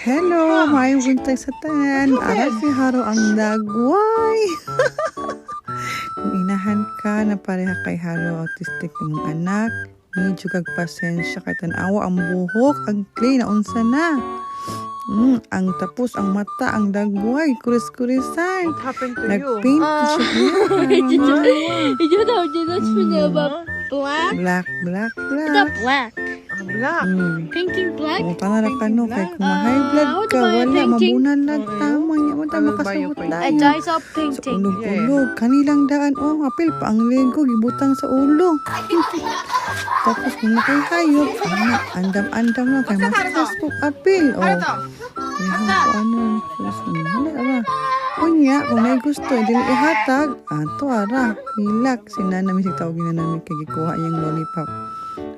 Hello, may buntag sa tanan. Ara si Haro ang dagway. Kung inahan ka na pareha kay Haro autistic yung anak, medyo kag pasensya kay tanawa ang buhok, ang clay na unsa na. Ang tapos, ang mata, ang dagway, kuris-kurisan. What happened to you? Nagpaint siya. Did you know that's about black? Black, black, It's black. not black. Ah, black. Painting black? O, pangarap ka no, kay kung ma-high blood what ka, about wala, painting? mabunan lang, tama niya, mo tama Ano ba kasabot yung painting? tayo. It dies of Sa painting. ulog-ulog, kanilang daan, apil pa ang lego, gibutang sa ulo. Tapos kung nakahayop, andam-andam lang, kay masasas po, apil, Yan ko ano, wala. Kunya, kung may gusto, hindi ihatag, ato ara, hilak, sinana, misig tawagin na namin, kay gikuha yung lollipop.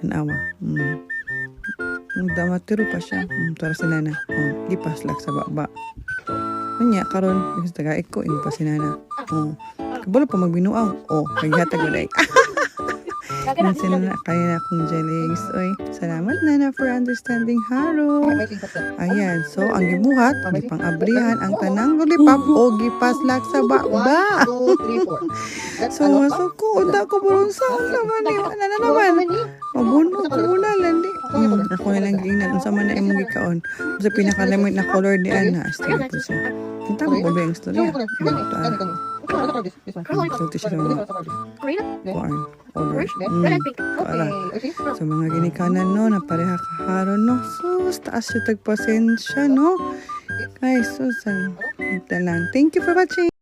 Tanawa. Damatiro pa siya. Tara si Nana. Gipaslak sa baba. Kanya, karon gusto taga ko, ino pa si Nana. Kabalo pa magbinuang. Kaghatag mo dahil. Yan si Nana, kaya na akong jellies. Oy, salamat Nana for understanding Haro. Ayan, so ang gibuhat, gipang abrihan ang tanang lollipop o gipaslak sa baba. So, ko, unta ko bulong sa naman ni Nana naman. Mabuno ko muna lang di. Ako na lang giingnan unsa man na imong gikaon. Sa pinakalamit na color di ana, stay po siya. Kita ko ba yung storya? Sulti siya sa Green? kuan. Color. Red and pink. Para sa mga ginikanan no, na pareha kaharon no. Sus, taas siya tagpasensya no. Kay sus, ito lang. Thank you for watching.